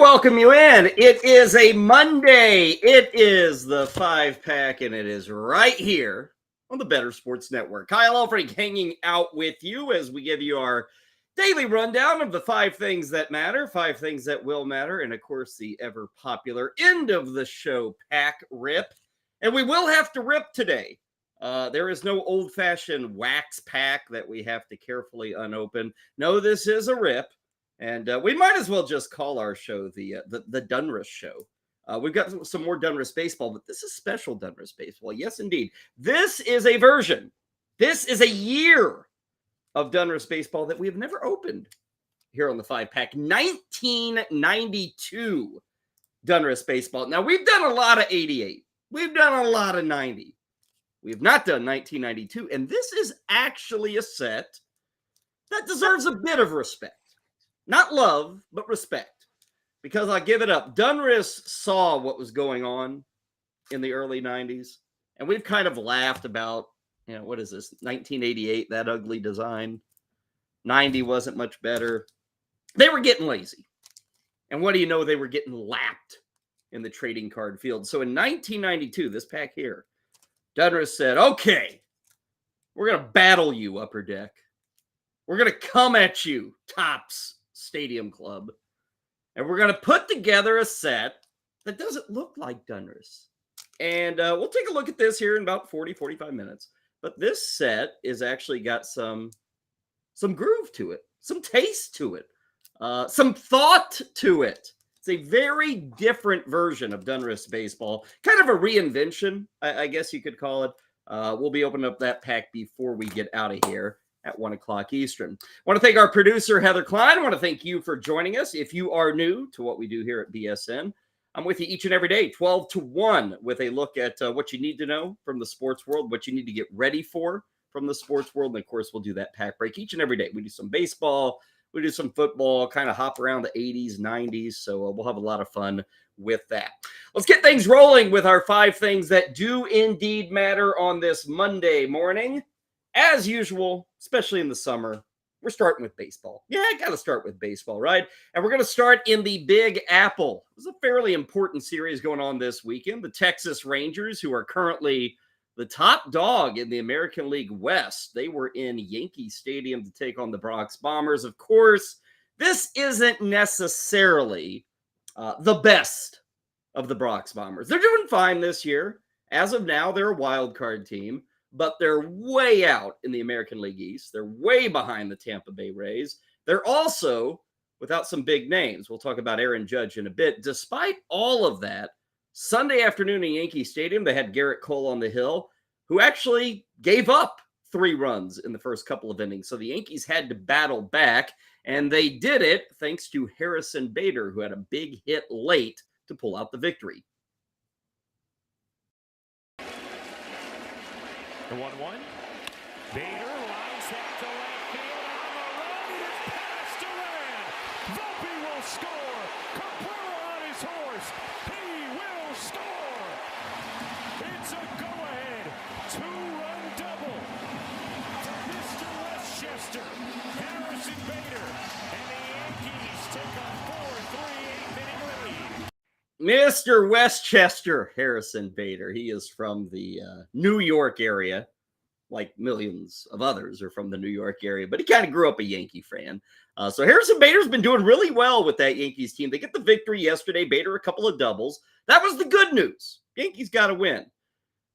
welcome you in. It is a Monday. It is the 5-pack, and it is right here on the Better Sports Network. Kyle Elfrink hanging out with you as we give you our daily rundown of the 5 things that matter, 5 things that will matter, and of course, the ever-popular end of the show pack rip. And we will have to rip today. There is no old-fashioned wax pack that we have to carefully unopen. No, this is a rip. And we might as well just call our show the Donruss Show. We've got some more Donruss Baseball, but this is special Donruss Baseball. Yes, indeed. This is a version. This is a year of Donruss Baseball that we have never opened here on the 5-pack. 1992 Donruss Baseball. Now, we've done a lot of 88. We've done a lot of 90. We have not done 1992. And this is actually a set that deserves a bit of respect. Not love, but respect. Because I'll give it up. Donruss saw what was going on in the early 90s. And we've kind of laughed about, what is this? 1988, that ugly design. 90 wasn't much better. They were getting lazy. And what do you know? They were getting lapped in the trading card field. So in 1992, this pack here, Donruss said, okay, we're going to battle you, Upper Deck. We're going to come at you, Tops Stadium Club, and we're going to put together a set that doesn't look like Donruss. And we'll take a look at this here in about 40-45 minutes. But this set is actually got some groove to it, some taste to it, some thought to it. It's a very different version of Donruss Baseball, kind of a reinvention, I guess you could call it. We'll be opening up that pack before we get out of here at 1 o'clock Eastern. I want to thank our producer, Heather Klein. I want to thank you for joining us. If you are new to what we do here at BSN, I'm with you each and every day, 12 to 1, with a look at what you need to know from the sports world, what you need to get ready for from the sports world. And, of course, we'll do that pack break each and every day. We do some baseball. We do some football, kind of hop around the 80s, 90s. So we'll have a lot of fun with that. Let's get things rolling with our 5 things that do indeed matter on this Monday morning. As usual, especially in the summer, we're starting with baseball. Yeah, I got to start with baseball, right? And we're going to start in the Big Apple. There's a fairly important series going on this weekend. The Texas Rangers, who are currently the top dog in the American League West, they were in Yankee Stadium to take on the Bronx Bombers. Of course, this isn't necessarily the best of the Bronx Bombers. They're doing fine this year. As of now, they're a wild card team. But they're way out in the American League East. They're way behind the Tampa Bay Rays. They're also without some big names. We'll talk about Aaron Judge in a bit. Despite all of that, Sunday afternoon in Yankee Stadium, they had Garrett Cole on the hill, who actually gave up 3 runs in the first couple of innings. So the Yankees had to battle back, and they did it thanks to Harrison Bader, who had a big hit late to pull out the victory. The 1-1. Bader lines that to left field on the run. It is passed around. Volpe will score. Cabrera on his horse. He will score. It's a go-ahead 2-run double for Mr. Westchester, Harrison Bader, and the Yankees take a 4-3 8-inning lead. Mr. Westchester, Harrison Bader. He is from the New York area, like millions of others are from the New York area, but he kind of grew up a Yankee fan. So Harrison Bader's been doing really well with that Yankees team. They get the victory yesterday. Bader, a couple of doubles. That was the good news. Yankees got to win.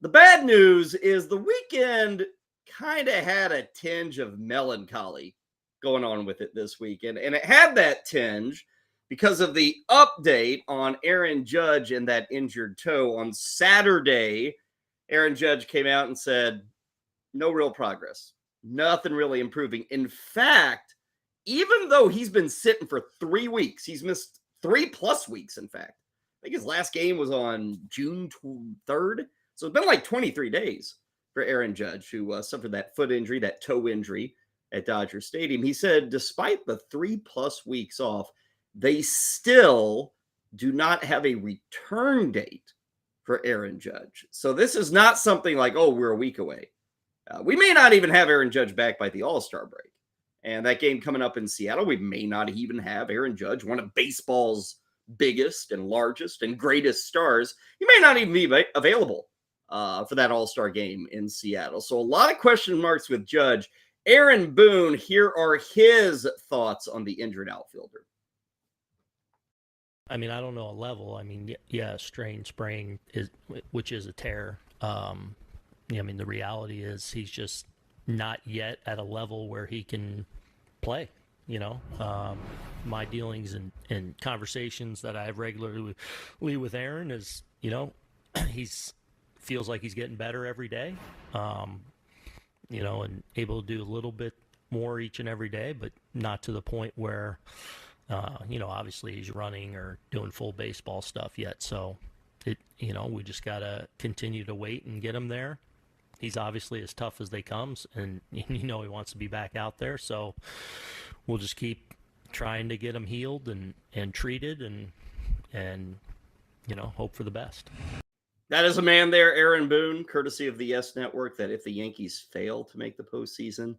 The bad news is the weekend kind of had a tinge of melancholy going on with it this weekend, and it had that tinge because of the update on Aaron Judge and that injured toe. On Saturday, Aaron Judge came out and said, no real progress. Nothing really improving. In fact, even though he's been sitting for 3 weeks, he's missed 3+ weeks, in fact. I think his last game was on June 3rd. So it's been like 23 days for Aaron Judge, who suffered that foot injury, that toe injury at Dodgers Stadium. He said, despite the 3+ weeks off, they still do not have a return date for Aaron Judge. So this is not something like, oh, we're a week away. We may not even have Aaron Judge back by the All Star break. And that game coming up in Seattle, we may not even have Aaron Judge, one of baseball's biggest and largest and greatest stars, he may not even be available for that All-Star game in Seattle. So a lot of question marks with Judge. Aaron Boone, here are his thoughts on the injured outfielder. I mean, I don't know a level. I mean, yeah, strain, sprain, which is a tear. I mean, the reality is he's just not yet at a level where he can play. My dealings and conversations that I have regularly with Aaron is, he's feels like he's getting better every day, and able to do a little bit more each and every day, but not to the point where, obviously he's running or doing full baseball stuff yet. So, we just got to continue to wait and get him there. He's obviously as tough as they comes, and, he wants to be back out there. So we'll just keep trying to get him healed and treated and hope for the best. That is a man there, Aaron Boone, courtesy of the Yes Network, that if the Yankees fail to make the postseason,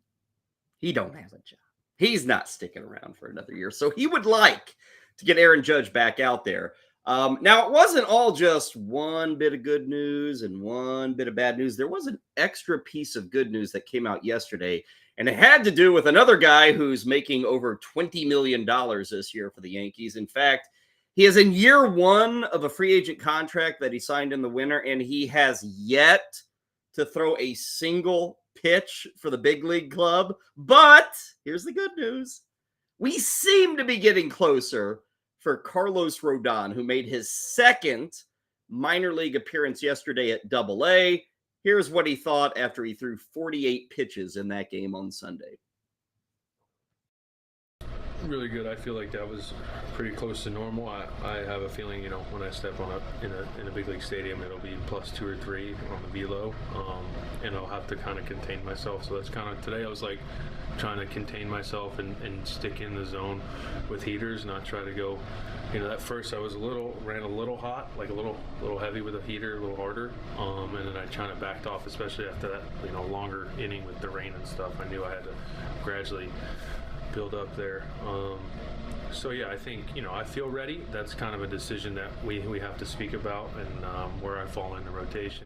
he don't have a job. He's not sticking around for another year. So he would like to get Aaron Judge back out there. Now, it wasn't all just one bit of good news and one bit of bad news. There was an extra piece of good news that came out yesterday, and it had to do with another guy who's making over $20 million this year for the Yankees. In fact, he is in year one of a free agent contract that he signed in the winter, and he has yet to throw a single pitch for the big league club. But here's the good news. We seem to be getting closer for Carlos Rodon, who made his second minor league appearance yesterday at AA. Here's what he thought after he threw 48 pitches in that game on Sunday. Really good. I feel like that was pretty close to normal. I have a feeling, when I step on in a big league stadium, it'll be plus 2 or 3 on the velo, and I'll have to kind of contain myself. So that's kind of today. I was like trying to contain myself and stick in the zone with heaters, not try to go. At first I was ran a little hot, like a little heavy with a heater, a little harder, and then I kind of backed off, especially after that longer inning with the rain and stuff. I knew I had to gradually build up there. So yeah, I think I feel ready. That's kind of a decision that we have to speak about, and where I fall in the rotation.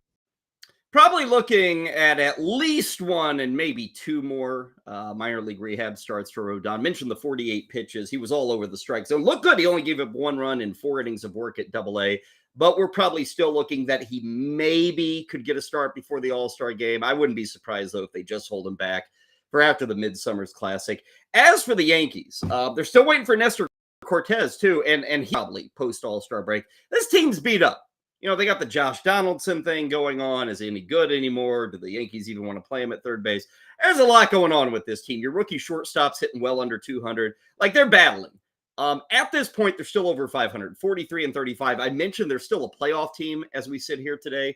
Probably looking at least one and maybe 2 more minor league rehab starts for Rodon. Mentioned the 48 pitches. He was all over the strike zone. Looked good. He only gave up 1 run in 4 innings of work at AA. But we're probably still looking that he maybe could get a start before the All-Star game. I wouldn't be surprised, though, if they just hold him back for after the Midsummer's Classic. As for the Yankees, they're still waiting for Nestor Cortez, too, and he probably post-All-Star break. This team's beat up. They got the Josh Donaldson thing going on. Is he any good anymore? Do the Yankees even want to play him at third base? There's a lot going on with this team. Your rookie shortstop's hitting well under 200. Like, they're battling. At this point, they're still over 500, 43-35. I mentioned they're still a playoff team as we sit here today.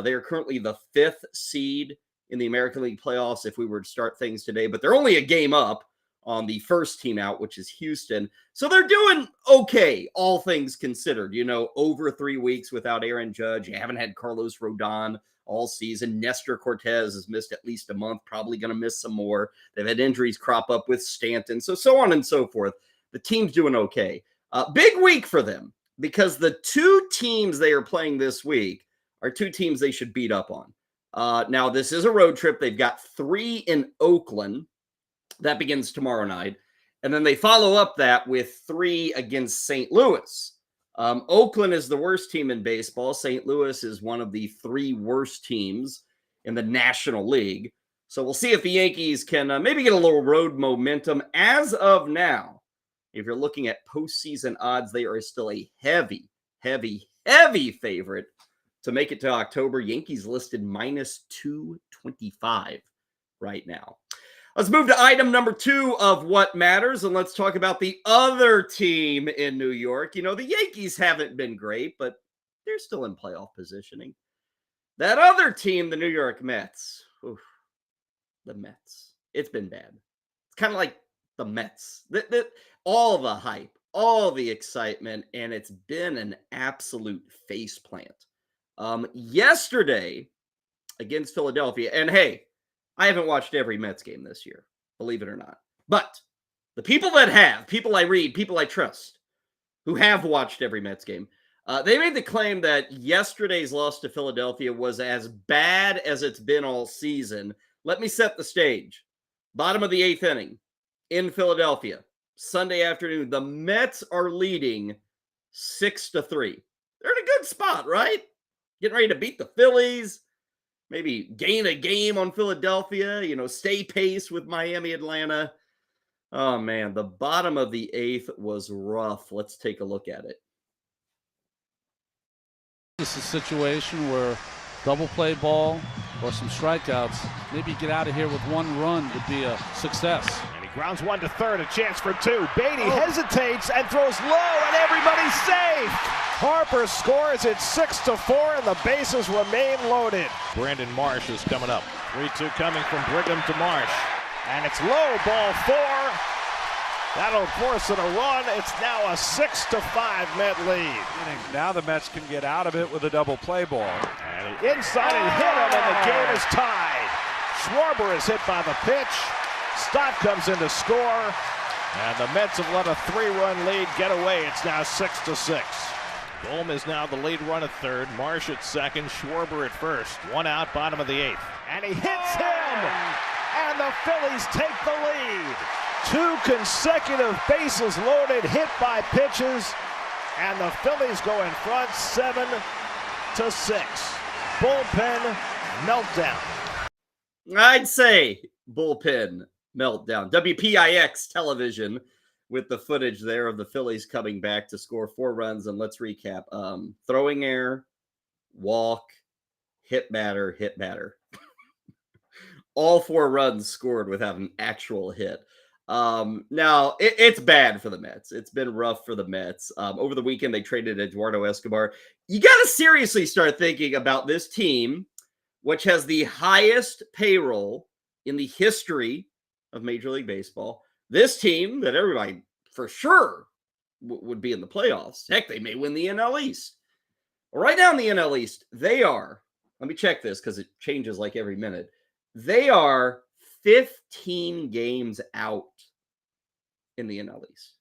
They are currently the 5th seed in the American League playoffs if we were to start things today, but they're only a game up on the first team out, which is Houston. So they're doing okay, all things considered. Over 3 weeks without Aaron Judge. You haven't had Carlos Rodon all season. Nestor Cortez has missed at least a month, probably going to miss some more. They've had injuries crop up with Stanton, so on and so forth. The team's doing okay. Big week for them because the 2 teams they are playing this week are 2 teams they should beat up on. Now, this is a road trip. They've got 3 in Oakland. That begins tomorrow night. And then they follow up that with 3 against St. Louis. Oakland is the worst team in baseball. St. Louis is one of the 3 worst teams in the National League. So we'll see if the Yankees can maybe get a little road momentum. As of now, if you're looking at postseason odds, they are still a heavy favorite to make it to October. Yankees listed minus 225 right now. Let's move to item number 2 of what matters, and let's talk about the other team in New York. The Yankees haven't been great, but they're still in playoff positioning. That other team, the New York Mets. Oof, the Mets. It's been bad. It's kind of like the Mets. All the hype, all the excitement, and it's been an absolute faceplant. Yesterday against Philadelphia, and hey, I haven't watched every Mets game this year, believe it or not. But the people that have, people I read, people I trust, who have watched every Mets game, they made the claim that yesterday's loss to Philadelphia was as bad as it's been all season. Let me set the stage. Bottom of the 8th inning in Philadelphia, Sunday afternoon. The Mets are leading 6-3. They're in a good spot, right? Getting ready to beat the Phillies, maybe gain a game on Philadelphia, stay pace with Miami, Atlanta. Oh, man, the bottom of the 8th was rough. Let's take a look at it. This is a situation where double play ball or some strikeouts, maybe get out of here with 1 run would be a success. And he grounds 1 to third, a chance for 2. Beatty hesitates and throws low, and everybody's safe. Harper scores it 6-4, and the bases remain loaded. Brandon Marsh is coming up. 3-2 coming from Brigham to Marsh. And it's low, ball 4. That'll force it a run. It's now a 6-5 Met lead. Now the Mets can get out of it with a double play ball. And inside and hit him, and the game is tied. Schwarber is hit by the pitch. Stott comes in to score. And the Mets have let a 3-run lead get away. It's now 6-6. Bohm is now the lead run at third. Marsh at second. Schwarber at first. 1 out, bottom of the 8th. And he hits him! And the Phillies take the lead. 2 consecutive bases loaded, hit by pitches. And the Phillies go in front 7-6. Bullpen meltdown. I'd say bullpen meltdown. WPIX television with the footage there of the Phillies coming back to score 4 runs. And let's recap. Throwing error, walk, hit batter. All 4 runs scored without an actual hit. Now, it's bad for the Mets. It's been rough for the Mets. Over the weekend, they traded Eduardo Escobar. You got to seriously start thinking about this team, which has the highest payroll in the history of Major League Baseball. This team that everybody for sure would be in the playoffs. Heck, they may win the NL East. Right now in the NL East, they are, let me check this because it changes like every minute. They are 15 games out in the NL East.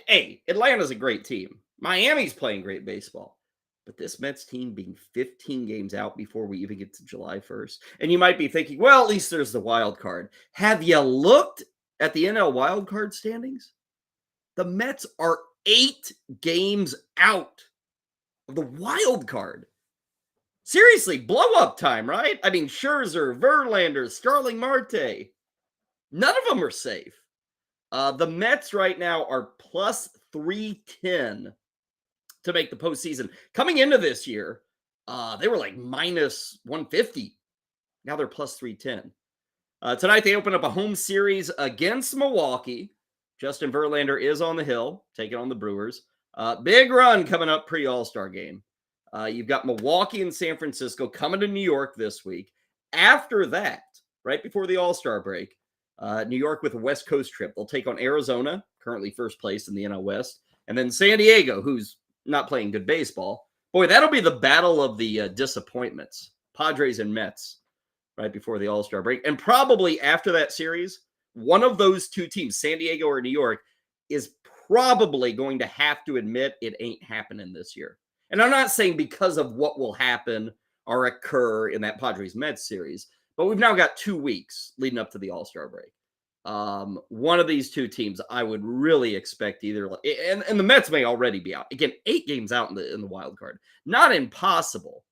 Hey, Atlanta's a great team. Miami's playing great baseball. But this Mets team being 15 games out before we even get to July 1st. And you might be thinking, well, at least there's the wild card. Have you looked at the NL wild card standings? The Mets are 8 games out of the wild card. Seriously, blow up time, right? I mean, Scherzer, Verlander, Starling Marte. None of them are safe. The Mets right now are plus 310 to make the postseason. Coming into this year, they were like minus 150. Now they're plus 310. Tonight, they open up a home series against Milwaukee. Justin Verlander is on the hill, taking on the Brewers. Big run coming up pre-All-Star game. You've got Milwaukee and San Francisco coming to New York this week. After that, right before the All-Star break, New York with a West Coast trip. They'll take on Arizona, currently first place in the NL West, and then San Diego, who's not playing good baseball. Boy, that'll be the battle of the disappointments. Padres and Mets right before the All-Star break. And probably after that series, one of those 2 teams, San Diego or New York, is probably going to have to admit it ain't happening this year. And I'm not saying because of what will happen or occur in that Padres-Mets series, but we've now got 2 weeks leading up to the All-Star break. One of these 2 teams, I would really expect either, and the Mets may already be out. Again, 8 games out in the wild card. Not impossible,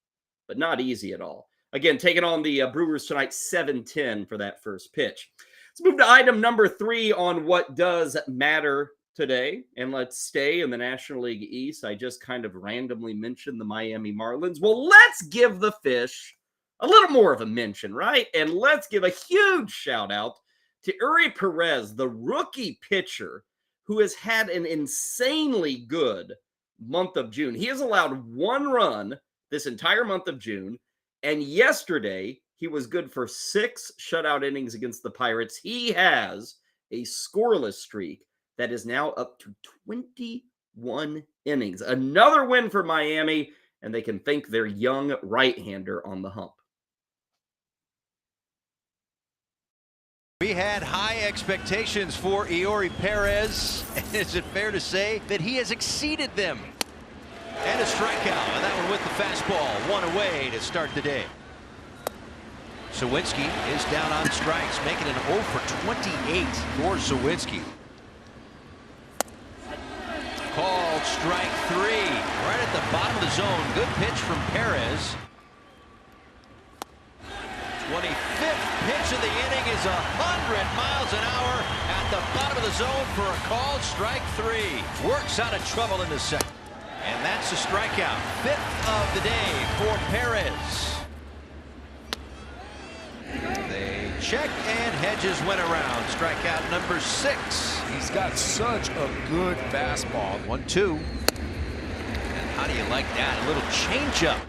but not easy at all. Again, taking on the Brewers tonight, 7:10 for that first pitch. Let's move to item number 3 on what does matter today, and let's stay in the National League East. I just kind of randomly mentioned the Miami Marlins. Well, let's give the Fish a little more of a mention, right? And let's give a huge shout out to Eury Perez, the rookie pitcher who has had an insanely good month of June. He has allowed 1 run this entire month of June, and yesterday he was good for 6 shutout innings against the Pirates. He has a scoreless streak that is now up to 21 innings. Another win for Miami, and they can thank their young right-hander on the hump. We had high expectations for Eury Perez. Is it fair to say that he has exceeded them? And a strikeout, and that one with the fastball. One away to start the day. Sawinski is down on strikes, making an 0 for 28 for Sawinski. Called strike 3, right at the bottom of the zone. Good pitch from Perez. 25th pitch of the inning is 100 miles an hour at the bottom of the zone for a called strike 3. Works out of trouble in the second. And that's a strikeout. 5th of the day for Perez. They check and Hedges went around. Strikeout number 6. He's got such a good fastball. 1-2. And how do you like that? A little changeup.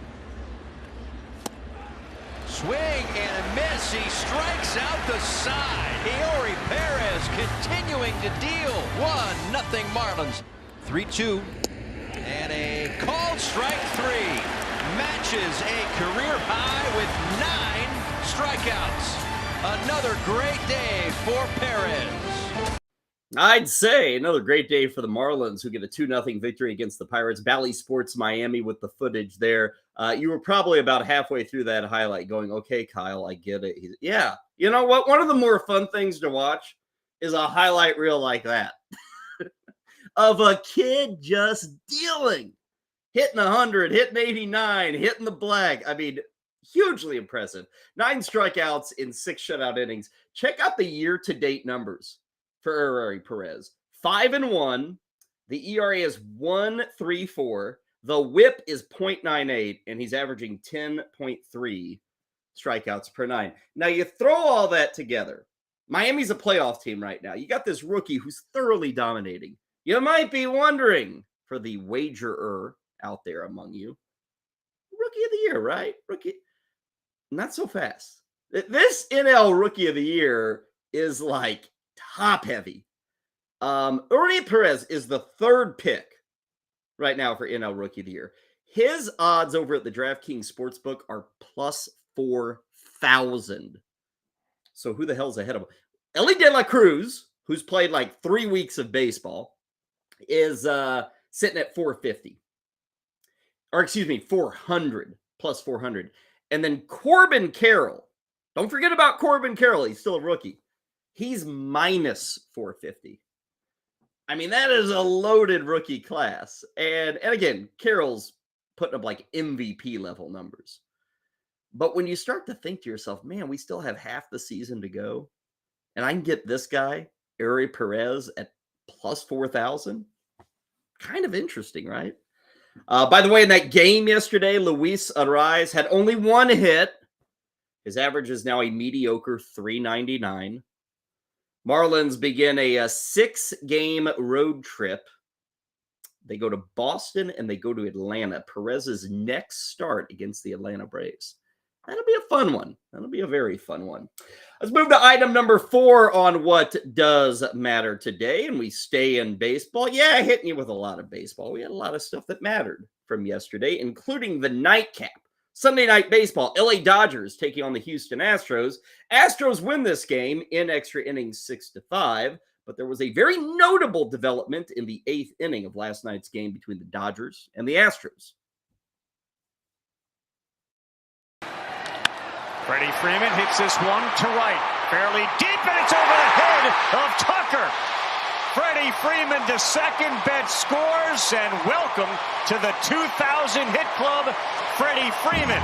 Swing and a miss. He strikes out the side. Eury Perez continuing to deal. 1-0 Marlins. 3-2. And a called strike 3. Matches a career high with 9 strikeouts. Another great day for Perez. I'd say another great day for the Marlins, who get a 2-0 victory against the Pirates. Bally Sports Miami with the footage there. You were probably about halfway through that highlight going, okay, Kyle, I get it. Yeah. You know what? One of the more fun things to watch is a highlight reel like that of a kid just dealing, hitting 100, hitting 89, hitting the black. I mean, hugely impressive. 9 strikeouts in 6 shutout innings. Check out the year-to-date numbers for Eury Perez. 5-1. The ERA is 1.34. The WHIP is 0.98, and he's averaging 10.3 strikeouts per 9. Now, you throw all that together. Miami's a playoff team right now. You got this rookie who's thoroughly dominating. You might be wondering, for the wagerer out there among you, Rookie of the Year, right? Rookie. Not so fast. This NL Rookie of the Year is like top heavy. Eury Perez is the 3rd pick right now for NL Rookie of the Year. His odds over at the DraftKings Sportsbook are plus 4,000. So who the hell's ahead of him? Ellie De La Cruz, who's played like 3 weeks of baseball, is sitting at 450. Or excuse me, 400, plus 400. And then Corbin Carroll. Don't forget about Corbin Carroll. He's still a rookie. He's minus 450. I mean, that is a loaded rookie class. And again, Carroll's putting up like MVP level numbers. But when you start to think to yourself, man, we still have half the season to go, and I can get this guy, Eury Perez, at plus 4,000, kind of interesting, right? By the way, in that game yesterday, Luis Arraez had only 1 hit. His average is now a mediocre 399. Marlins begin a 6-game road trip. They go to Boston and they go to Atlanta. Perez's next start against the Atlanta Braves. That'll be a fun one. That'll be a very fun one. Let's move to item number 4 on what does matter today, and we stay in baseball. Yeah, hitting you with a lot of baseball. We had a lot of stuff that mattered from yesterday, including the nightcap. Sunday Night Baseball, LA Dodgers taking on the Houston Astros. Astros win this game in extra innings 6-5, but there was a very notable development in the 8th inning of last night's game between the Dodgers and the Astros. Freddie Freeman hits this one to right. Fairly deep, and it's over the head of Tucker. Freddie Freeman to second, bet scores, and welcome to the 2,000 hit club, Freddie Freeman.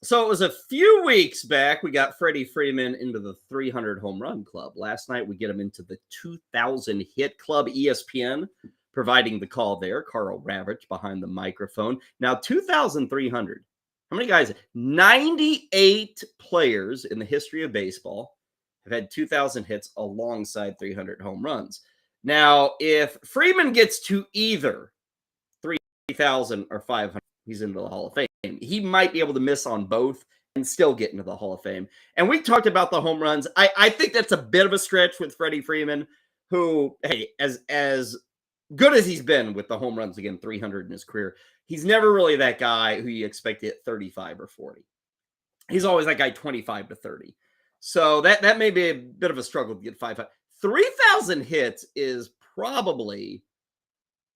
So it was a few weeks back we got Freddie Freeman into the 300 home run club. Last night we get him into the 2,000 hit club. ESPN providing the call there. Carl Ravitch behind the microphone. Now 2,300. How many guys? 98 players in the history of baseball have had 2,000 hits alongside 300 home runs. Now, if Freeman gets to either 3,000 or 500, he's into the Hall of Fame. He might be able to miss on both and still get into the Hall of Fame. And we talked about the home runs. I think that's a bit of a stretch with Freddie Freeman, who, hey, as good as he's been with the home runs, again, 300 in his career, he's never really that guy who you expect to hit 35 or 40. He's always that guy 25 to 30. So that may be a bit of a struggle to get 500. 3,000 hits is probably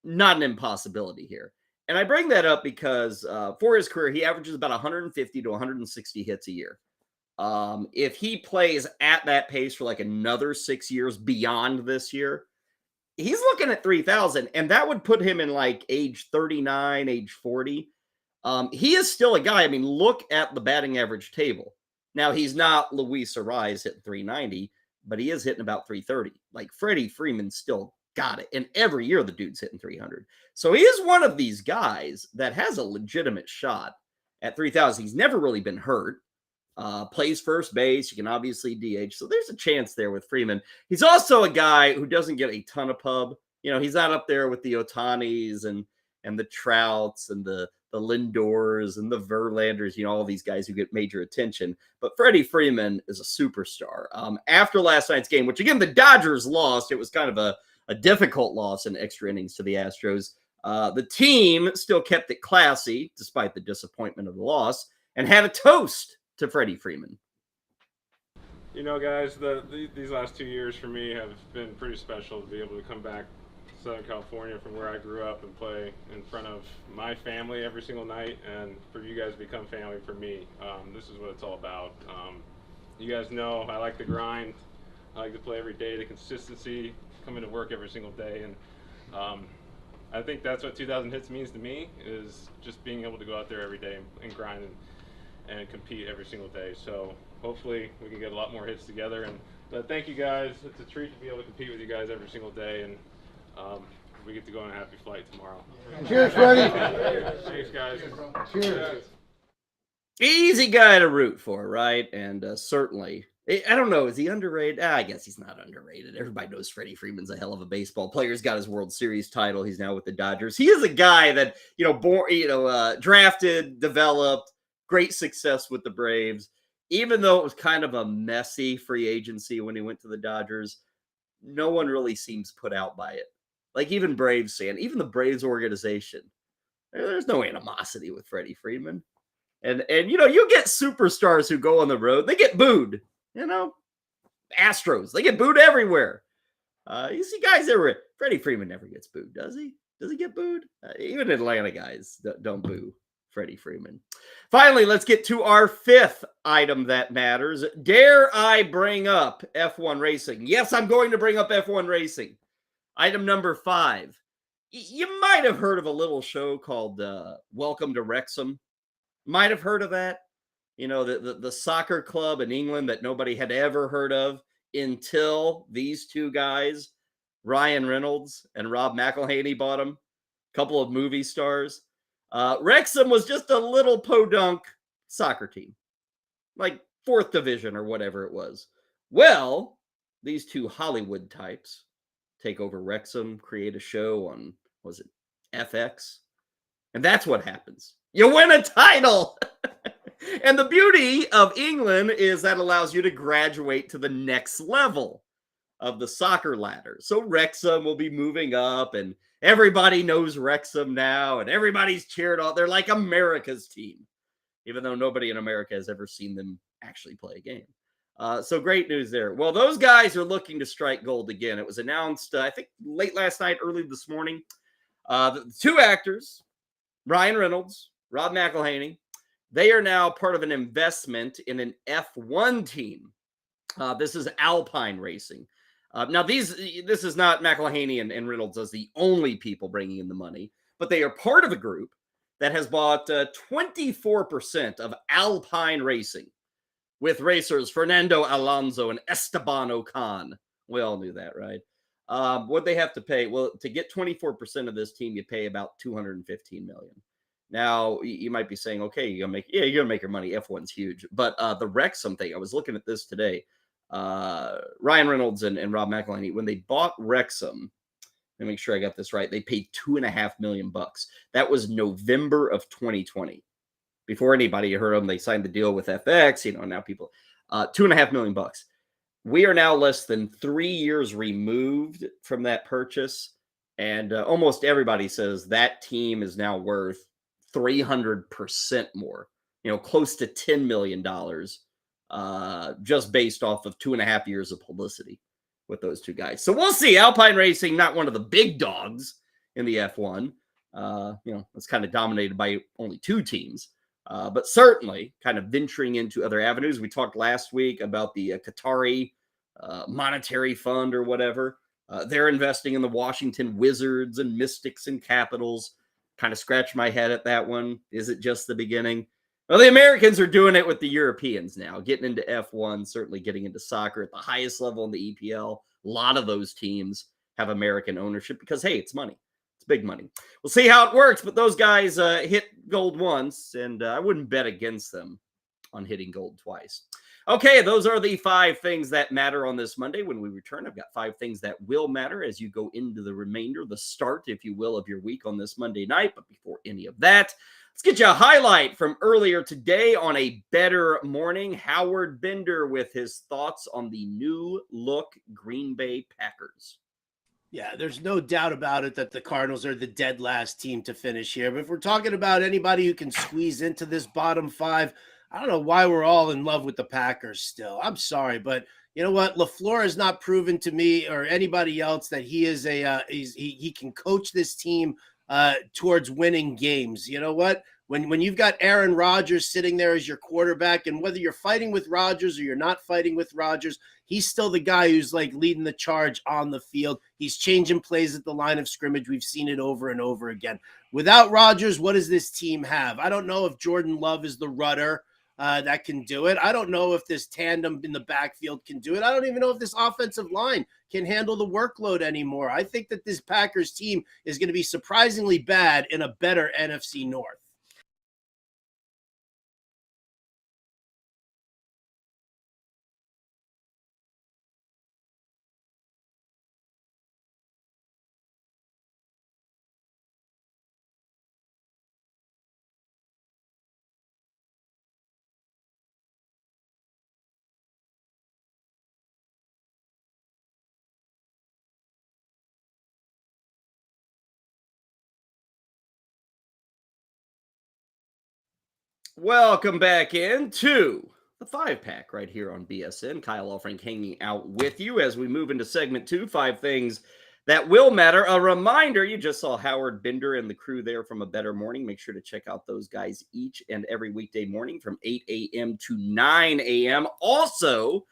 not an impossibility here. And I bring that up because for his career, he averages about 150 to 160 hits a year. If he plays at that pace for like another 6 years beyond this year, he's looking at 3,000, and that would put him in like age 39, age 40. He is still a guy. I mean, look at the batting average table. Now, he's not Luis Arraez hitting 390, but he is hitting about 330. Like Freddie Freeman still got it. And every year the dude's hitting 300. So he is one of these guys that has a legitimate shot at 3,000. He's never really been hurt. Plays first base. You can obviously DH. So there's a chance there with Freeman. He's also a guy who doesn't get a ton of pub. You know, he's not up there with the Otanis and the Trouts and the Lindors and the Verlanders, you know, all these guys who get major attention. But Freddie Freeman is a superstar. After last night's game, which again, the Dodgers lost, it was kind of a difficult loss in extra innings to the Astros. The team still kept it classy despite the disappointment of the loss and had a toast to Freddie Freeman. You know, guys, these last 2 years for me have been pretty special to be able to come back to Southern California from where I grew up and play in front of my family every single night, and for you guys to become family for me. This is what it's all about. You guys know I like the grind. I like to play every day, the consistency, coming to work every single day, and I think that's what 2,000 hits means to me, is just being able to go out there every day and grind and compete every single day. So hopefully we can get a lot more hits together. And thank you guys. It's a treat to be able to compete with you guys every single day, and we get to go on a happy flight tomorrow. Cheers, Freddie. Thanks, guys. Cheers. Easy guy to root for, right? And certainly, I don't know, is he underrated? I guess he's not underrated. Everybody knows Freddie Freeman's a hell of a baseball player. He's got his World Series title. He's now with the Dodgers. He is a guy that, drafted, developed, great success with the Braves. Even though it was kind of a messy free agency when he went to the Dodgers, no one really seems put out by it. Like even Braves fan, even the Braves organization, there's no animosity with Freddie Freeman. And you get superstars who go on the road, they get booed. Astros, they get booed everywhere. You see guys everywhere. Freddie Freeman never gets booed, does he? Does he get booed? Even Atlanta guys don't boo Freddie Freeman. Finally, let's get to our fifth item that matters. Dare I bring up F1 racing? Yes, I'm going to bring up F1 racing. Item number 5. You might have heard of a little show called Welcome to Wrexham. Might have heard of that. The soccer club in England that nobody had ever heard of until these two guys, Ryan Reynolds and Rob McElhenney, bought them. A couple of movie stars. Wrexham was just a little podunk soccer team, like 4th division or whatever it was. Well, these two Hollywood types take over Wrexham, create a show on, was it FX? And that's what happens. You win a title. And the beauty of England is that allows you to graduate to the next level of the soccer ladder. So Wrexham will be moving up, and everybody knows Wrexham now, and everybody's cheered on. They're like America's team, even though nobody in America has ever seen them actually play a game. So great news there. Well, those guys are looking to strike gold again. It was announced, I think, late last night, early this morning. The two actors, Ryan Reynolds, Rob McElhenney, they are now part of an investment in an F1 team. This is Alpine Racing. Now, this is not McElhenney and Reynolds as the only people bringing in the money, but they are part of a group that has bought 24% of Alpine Racing with racers Fernando Alonso and Esteban Ocon. We all knew that, right? What they have to pay? Well, to get 24% of this team, you pay about $215 million. Now, you might be saying, okay, you're going to make your money. F1's huge. But the Wrexham thing, I was looking at this today. Ryan Reynolds and Rob McElhenney, when they bought Wrexham, let me make sure I got this right, they paid $2.5 million. That was November of 2020. Before anybody heard of them, they signed the deal with FX, now people, $2.5 million. We are now less than 3 years removed from that purchase. And almost everybody says that team is now worth 300% more, close to $10 million, just based off of 2.5 years of publicity with those two guys. So we'll see. Alpine Racing, not one of the big dogs in the F1. It's kind of dominated by only two teams, but certainly kind of venturing into other avenues. We talked last week about the Qatari monetary fund or whatever. They're investing in the Washington Wizards and Mystics and Capitals. Kind of scratched my head at that one. Is it just the beginning? Well, the Americans are doing it with the Europeans now, getting into F1, certainly getting into soccer at the highest level in the EPL. A lot of those teams have American ownership because, hey, it's money. It's big money. We'll see how it works, but those guys hit gold once, and I wouldn't bet against them on hitting gold twice. Okay, those are the 5 things that matter on this Monday. When we return, I've got 5 things that will matter as you go into the remainder, the start, if you will, of your week on this Monday night. But before any of that, let's get you a highlight from earlier today on a better morning. Howard Bender with his thoughts on the new look Green Bay Packers. Yeah, there's no doubt about it that the Cardinals are the dead last team to finish here. But if we're talking about anybody who can squeeze into this bottom 5, I don't know why we're all in love with the Packers still. I'm sorry, but you know what? LaFleur has not proven to me or anybody else that he is he can coach this team towards winning games. You know what? When you've got Aaron Rodgers sitting there as your quarterback, and whether you're fighting with Rodgers or you're not fighting with Rodgers, he's still the guy who's like leading the charge on the field. He's changing plays at the line of scrimmage. We've seen it over and over again. Without Rodgers, what does this team have? I don't know if Jordan Love is the rudder that can do it. I don't know if this tandem in the backfield can do it. I don't even know if this offensive line can handle the workload anymore. I think that this Packers team is going to be surprisingly bad in a better NFC North. Welcome back into the 5-pack right here on BSN. Kyle Elfrink hanging out with you as we move into segment 2, 5 things that will matter. A reminder, you just saw Howard Bender and the crew there from A Better Morning. Make sure to check out those guys each and every weekday morning from 8 a.m. to 9 a.m. Also,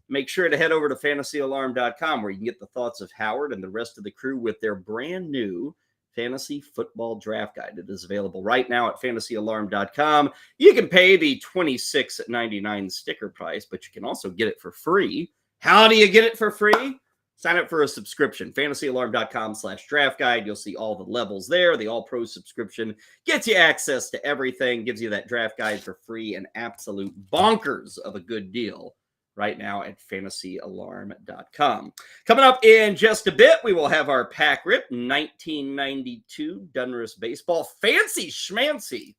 make sure to head over to FantasyAlarm.com where you can get the thoughts of Howard and the rest of the crew with their brand new Fantasy Football Draft Guide. It is available right now at FantasyAlarm.com. You can pay the $26.99 sticker price, but you can also get it for free. How do you get it for free? Sign up for a subscription. FantasyAlarm.com/draft guide. You'll see all the levels there. The All-Pro subscription gets you access to everything, gives you that draft guide for free, an absolute bonkers of a good deal right now at FantasyAlarm.com. Coming up in just a bit, we will have our pack rip 1992 Donruss Baseball. Fancy schmancy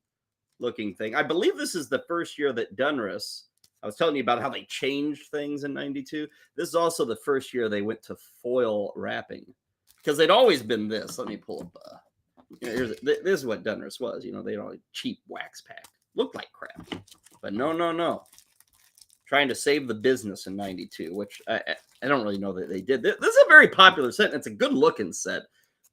looking thing. I believe this is the first year that Donruss, I was telling you about how they changed things in 92. This is also the first year they went to foil wrapping because they'd always been this. Let me pull up. This is what Donruss was. They don't cheap wax pack. Looked like crap. But no. Trying to save the business in 92, which I don't really know that they did. This is a very popular set, and it's a good-looking set.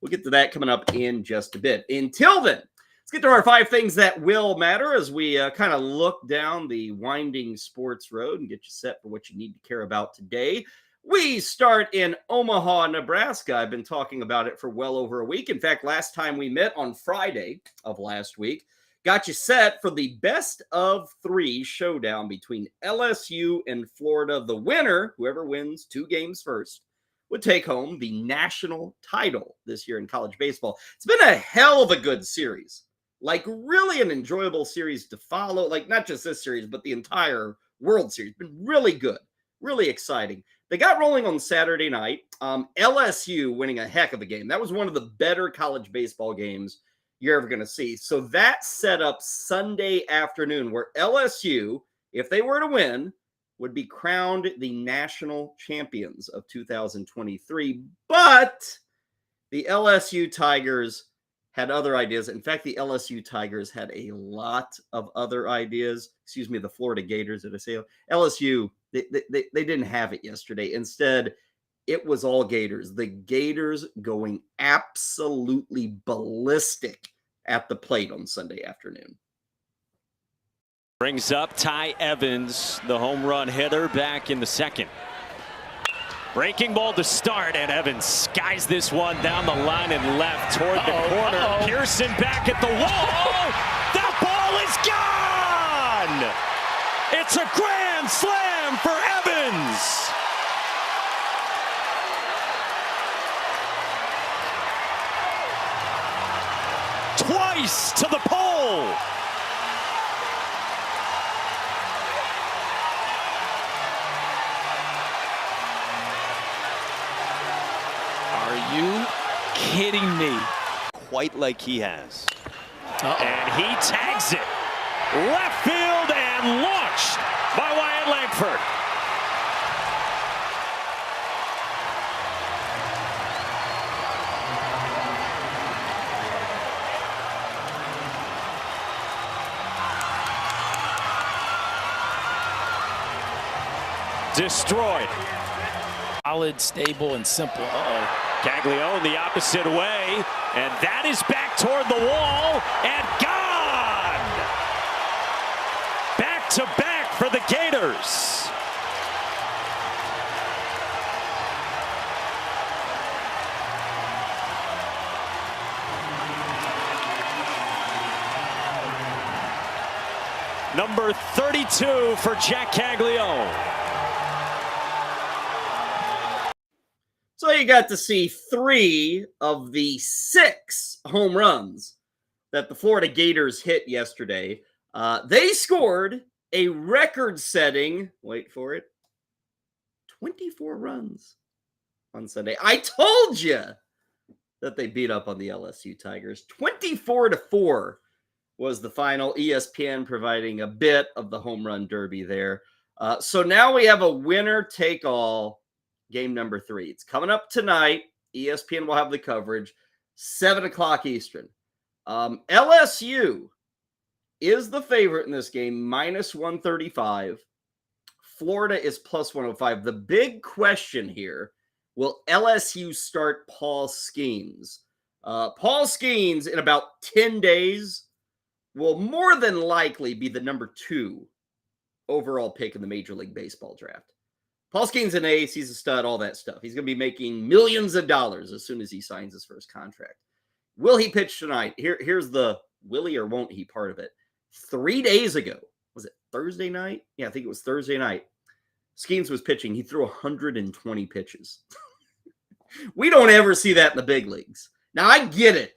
We'll get to that coming up in just a bit. Until then, let's get to our 5 things that will matter as we kind of look down the winding sports road and get you set for what you need to care about today. We start in Omaha, Nebraska. I've been talking about it for well over a week. In fact, last time we met on Friday of last week, got you set for the best of 3 showdown between LSU and Florida. The winner, whoever wins 2 games first, would take home the national title this year in college baseball. It's been a hell of a good series. Like, really an enjoyable series to follow. Like, not just this series, but the entire World Series. Been really good. Really exciting. They got rolling on Saturday night. LSU winning a heck of a game. That was one of the better college baseball games you're ever going to see. So that set up Sunday afternoon where LSU, if they were to win, would be crowned the national champions of 2023. But the LSU Tigers had other ideas. In fact, the LSU Tigers had a lot of other ideas. Excuse me, the Florida Gators, did I say? LSU, they didn't have it yesterday. Instead, it was all Gators. The Gators going absolutely ballistic at the plate on Sunday afternoon. Brings up Ty Evans, the home run hitter, back in the second. Breaking ball to start, and Evans skies this one down the line and left toward the corner. Pearson back at the wall. That ball is gone! It's a grand slam for Evans! Twice to the pole! Are you kidding me? Quite like he has. And he tags it. Left field and launched by Wyatt Langford. Destroyed. Solid, stable, and simple. Caglione the opposite way, and that is back toward the wall and gone! Back to back for the Gators. Number 32 for Jack Caglione. So you got to see 3 of the 6 home runs that the Florida Gators hit yesterday. They scored a record-setting, wait for it, 24 runs on Sunday. I told you that they beat up on the LSU Tigers. 24-4 was the final. ESPN providing a bit of the home run derby there. So now we have a winner-take-all game number 3. It's coming up tonight. ESPN will have the coverage. 7 o'clock Eastern. LSU is the favorite in this game, minus 135. Florida is plus 105. The big question here, will LSU start Paul Skeens? Paul Skeens, in about 10 days, will more than likely be the number 2 overall pick in the Major League Baseball draft. Paul Skeens an ace. He's a stud, all that stuff. He's going to be making millions of dollars as soon as he signs his first contract. Will he pitch tonight? Here's the will he or won't he part of it. 3 days ago, was it Thursday night? Yeah, I think it was Thursday night. Skeens was pitching. He threw 120 pitches. We don't ever see that in the big leagues. Now, I get it.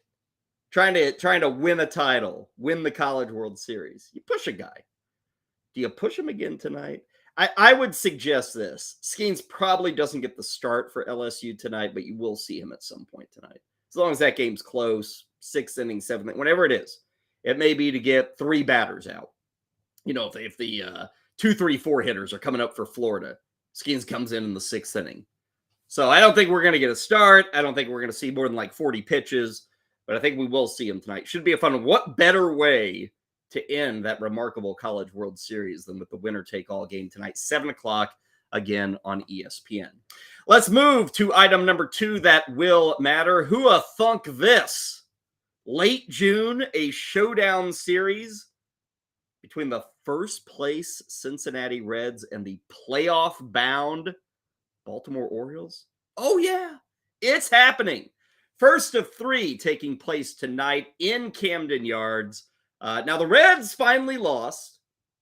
Trying to win a title, win the College World Series. You push a guy. Do you push him again tonight? I would suggest this. Skeens probably doesn't get the start for LSU tonight, but you will see him at some point tonight. As long as that game's close, 6th inning, 7th inning, whatever it is. It may be to get 3 batters out. You know, if the 2, 3, 4 hitters are coming up for Florida, Skeens comes in the 6th inning. So I don't think we're going to get a start. I don't think we're going to see more than like 40 pitches, but I think we will see him tonight. Should be a fun one. What better way to end that remarkable College World Series than with the winner-take-all game tonight, 7 o'clock, again on ESPN. Let's move to item number 2 that will matter. Who'a thunk this? Late June, a showdown series between the first-place Cincinnati Reds and the playoff-bound Baltimore Orioles. Oh, yeah, it's happening. First of 3 taking place tonight in Camden Yards. Now, the Reds finally lost.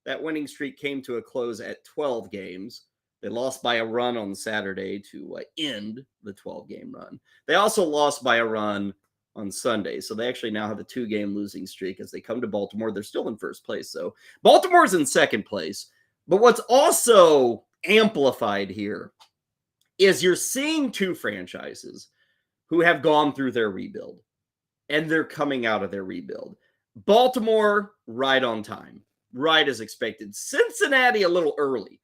That winning streak came to a close at 12 games. They lost by a run on Saturday to end the 12-game run. They also lost by a run on Sunday. So they actually now have a 2-game losing streak as they come to Baltimore. They're still in first place, though. Baltimore's in second place. But what's also amplified here is you're seeing 2 franchises who have gone through their rebuild, and they're coming out of their rebuild. Baltimore, right on time, right as expected. Cincinnati, a little early.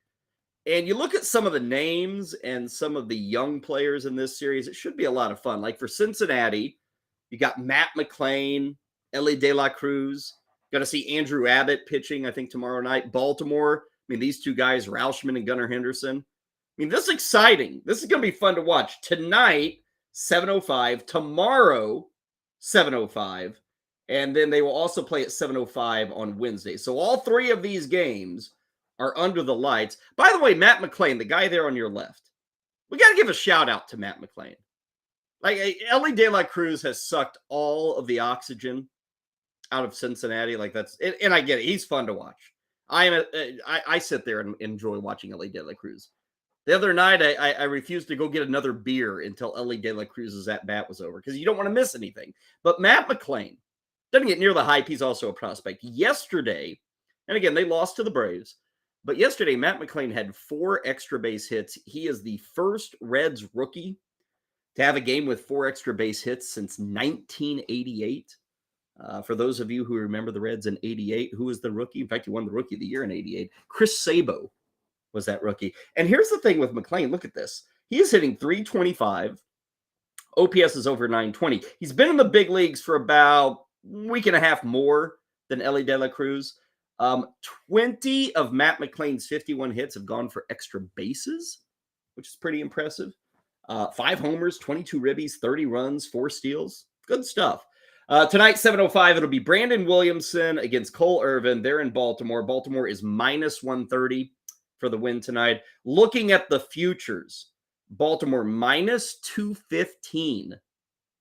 And you look at some of the names and some of the young players in this series, it should be a lot of fun. Like for Cincinnati, You got Matt McClain, Ellie De La Cruz. Got to see Andrew Abbott pitching, I think, tomorrow night. Baltimore. I mean, these two guys, Rauschman and Gunnar Henderson. I mean, this is exciting. This is going to be fun to watch. Tonight, 7:05. Tomorrow, 7:05. And then they will also play at 7:05 on Wednesday. So all three of these games are under the lights. By the way, Matt McClain, the guy there on your left, we got to give a shout out to Matt McClain. Like, Ellie De La Cruz has sucked all of the oxygen out of Cincinnati. Like, that's, and I get it. He's fun to watch. I sit there and enjoy watching Ellie De La Cruz. The other night, I refused to go get another beer until Ellie De La Cruz's at-bat was over because you don't want to miss anything. But Matt McClain doesn't get near the hype. He's also a prospect. Yesterday, and again, they lost to the Braves, but yesterday, Matt McClain had 4 extra base hits. He is the first Reds rookie to have a game with 4 extra base hits since 1988. For those of you who remember the Reds in 88, who was the rookie? In fact, he won the Rookie of the Year in 88. Chris Sabo was that rookie. And here's the thing with McClain. Look at this. He is hitting .325. OPS is over 920. He's been in the big leagues for about a week and a half more than Ellie De La Cruz. 20 of Matt McClain's 51 hits have gone for extra bases, which is pretty impressive. 5 homers, 22 ribbies, 30 runs, 4 steals. Good stuff. Tonight, 7:05, it'll be Brandon Williamson against Cole Irvin. They're in Baltimore. Baltimore is -130 for the win tonight. Looking at the futures, Baltimore -215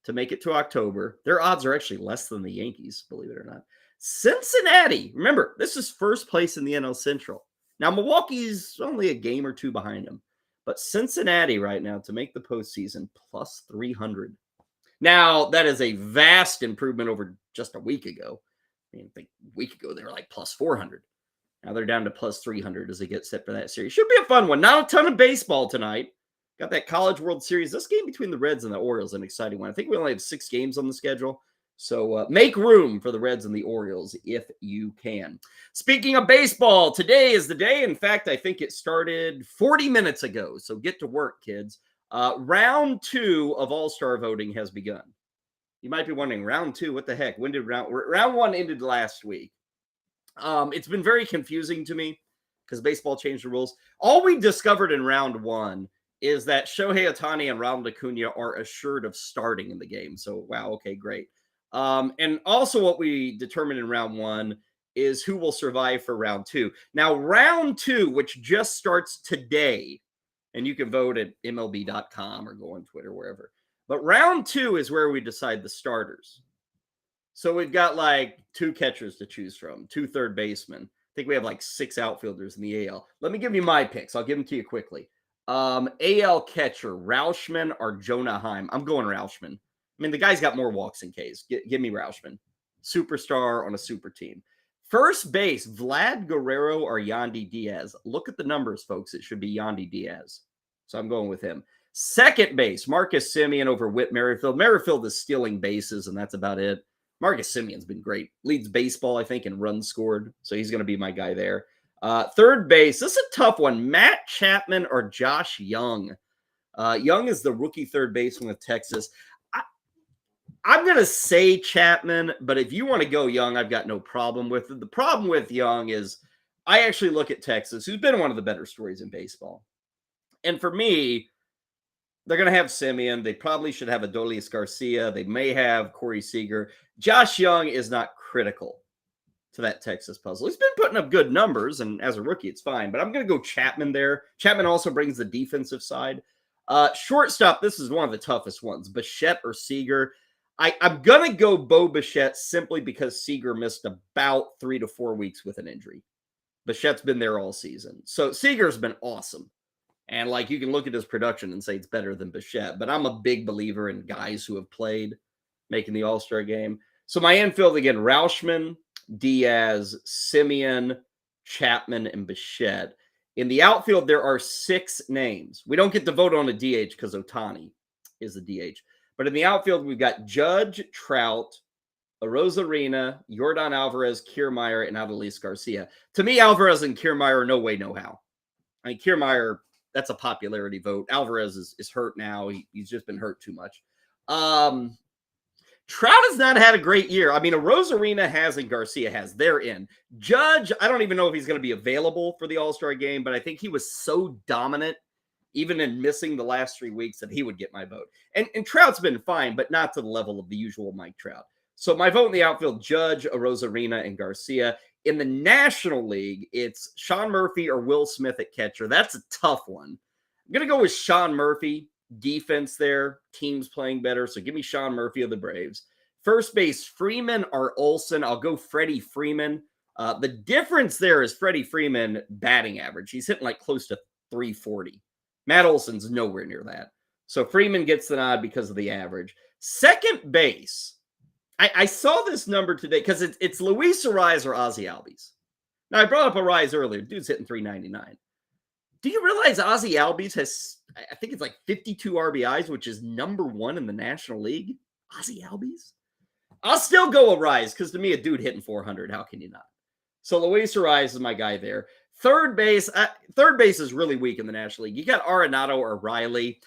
to make it to October. Their odds are actually less than the Yankees, believe it or not. Cincinnati, remember, this is first place in the NL Central. Now, Milwaukee's only a game or 2 behind them. But Cincinnati right now to make the postseason +300. Now, that is a vast improvement over just a week ago. I mean, I think a week ago they were like +400. Now they're down to +300 as they get set for that series. Should be a fun one. Not a ton of baseball tonight. Got that College World Series. This game between the Reds and the Orioles, an exciting one. I think we only have 6 games on the schedule. So make room for the Reds and the Orioles if you can. Speaking of baseball, today is the day. In fact, I think it started 40 minutes ago. So get to work, kids. Round 2 of All Star voting has begun. You might be wondering, round 2, what the heck? When did round 1 ended last week? It's been very confusing to me because baseball changed the rules. All we discovered in round 1 is that Shohei Ohtani and Ronald Acuna are assured of starting in the game. So, wow, okay, great. And also what we determined in round 1 is who will survive for round 2. Now, round 2, which just starts today, and you can vote at MLB.com or go on Twitter, wherever. But round 2 is where we decide the starters. So we've got like 2 catchers to choose from, 2 third basemen. I think we have like 6 outfielders in the AL. Let me give you my picks. I'll give them to you quickly. AL catcher, Rauschman or Jonah Heim. I'm going Rauschman. I mean, the guy's got more walks than Ks. Give me Rauschman. Superstar on a super team. First base, Vlad Guerrero or Yandy Diaz. Look at the numbers, folks. It should be Yandy Diaz. So I'm going with him. Second base, Marcus Semien over Whit Merrifield. Merrifield is stealing bases, and that's about it. Marcus Semien's been great. Leads baseball, I think, in runs scored. So he's going to be my guy there. Third base, this is a tough one. Matt Chapman or Josh Young. Young is the rookie third baseman with Texas. I'm going to say Chapman, but if you want to go Young, I've got no problem with it. The problem with Young is I actually look at Texas, who's been one of the better stories in baseball. And for me, they're going to have Semien. They probably should have Adolis Garcia. They may have Corey Seager. Josh Young is not critical to that Texas puzzle. He's been putting up good numbers, and as a rookie, it's fine. But I'm going to go Chapman there. Chapman also brings the defensive side. Shortstop, this is one of the toughest ones. Bichette or Seager. I'm going to go Bo Bichette simply because Seager missed about 3 to 4 weeks with an injury. Bichette's been there all season. So Seager's been awesome. And like you can look at his production and say it's better than Bichette. But I'm a big believer in guys who have played making the All-Star game. So my infield again, Rauschman, Diaz, Semien, Chapman, and Bichette. In the outfield, there are 6 names. We don't get to vote on a DH because Ohtani is the DH. But in the outfield, we've got Judge, Trout, Arozarena, Yordan Alvarez, Kiermaier, and Adolis Garcia. To me, Alvarez and Kiermaier, no way, no how. I mean, Kiermaier, that's a popularity vote. Alvarez is hurt now. He's just been hurt too much. Trout has not had a great year. I mean, Arozarena has and Garcia has. They're in. Judge, I don't even know if he's going to be available for the All-Star game, but I think he was so dominant, even in missing the last 3 weeks, that he would get my vote. And Trout's been fine, but not to the level of the usual Mike Trout. So my vote in the outfield, Judge, Arozarena, and Garcia. In the National League, it's Sean Murphy or Will Smith at catcher. That's a tough one. I'm going to go with Sean Murphy. Defense there. Teams playing better. So give me Sean Murphy of the Braves. First base, Freeman or Olsen. I'll go Freddie Freeman. The difference there is Freddie Freeman batting average. He's hitting like close to 340. Matt Olson's nowhere near that. So Freeman gets the nod because of the average. Second base. I saw this number today because it's Luis Arraez or Ozzie Albies. Now, I brought up Arraez earlier. Dude's hitting 399. Do you realize Ozzie Albies has, I think it's like 52 RBIs, which is number 1 in the National League? Ozzie Albies? I'll still go Arraez because to me, a dude hitting 400, how can you not? So Luis Arraez is my guy there. Third base is really weak in the National League. You got Arenado or Riley.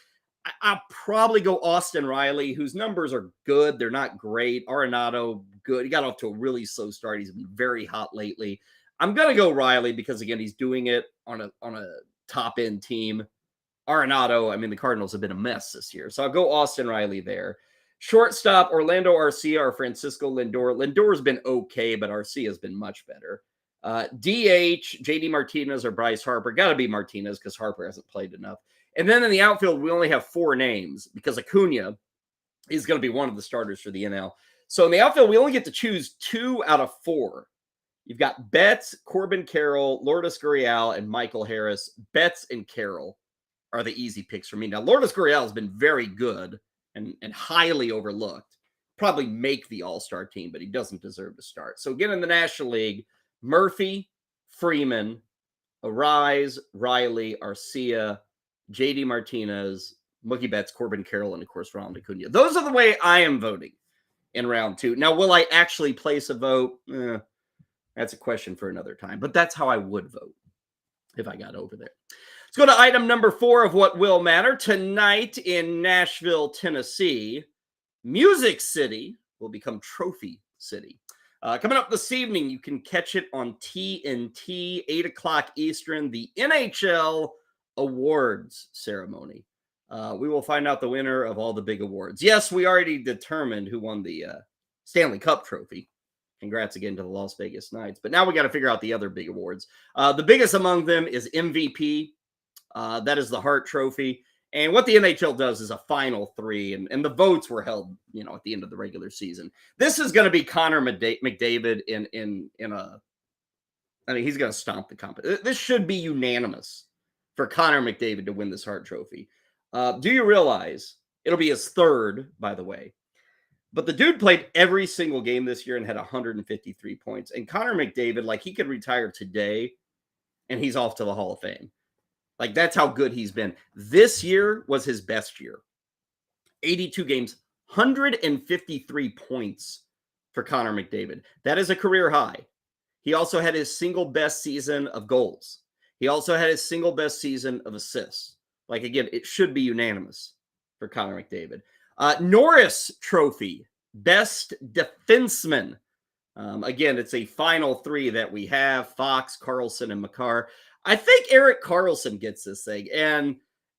I'll probably go Austin Riley, whose numbers are good. They're not great. Arenado, good. He got off to a really slow start. He's been very hot lately. I'm going to go Riley because, again, he's doing it on a top-end team. Arenado, I mean, the Cardinals have been a mess this year. So I'll go Austin Riley there. Shortstop, Orlando Arcia or Francisco Lindor. Lindor's been okay, but Arcia's been much better. DH, JD Martinez or Bryce Harper. Got to be Martinez because Harper hasn't played enough. And then in the outfield, we only have 4 names because Acuna is going to be one of the starters for the NL. So in the outfield, we only get to choose 2 out of 4. You've got Betts, Corbin Carroll, Lourdes Gurriel, and Michael Harris. Betts and Carroll are the easy picks for me. Now, Lourdes Gurriel has been very good and highly overlooked. Probably make the All-Star team, but he doesn't deserve to start. So again, in the National League, Murphy, Freeman, Arraez, Riley, Arcia, JD Martinez, Mookie Betts, Corbin Carroll, and of course, Ronald Acuna. Those are the way I am voting in round 2. Now, will I actually place a vote? That's a question for another time, but that's how I would vote if I got over there. Let's go to item number 4 of what will matter. Tonight in Nashville, Tennessee, Music City will become Trophy City. Coming up this evening, you can catch it on TNT, 8 o'clock Eastern, the NHL Awards ceremony. We will find out the winner of all the big awards. Yes, we already determined who won the Stanley Cup trophy. Congrats again to the Las Vegas Knights. But now we got to figure out the other big awards. The biggest among them is MVP. That is the Hart Trophy. And what the NHL does is a final 3, and the votes were held, at the end of the regular season. This is going to be Connor McDavid in a. I mean, he's going to stomp the competition. This should be unanimous for Connor McDavid to win this Hart Trophy. Do you realize it'll be his 3rd, by the way? But the dude played every single game this year and had 153 points. And Connor McDavid, he could retire today, and he's off to the Hall of Fame. That's how good he's been. This year was his best year. 82 games, 153 points for Connor McDavid. That is a career high. He also had his single best season of goals. He also had his single best season of assists. Again, it should be unanimous for Connor McDavid. Norris Trophy, Best Defenseman. Again, it's a final 3 that we have, Fox, Carlson, and Makar. I think Erik Karlsson gets this thing. And,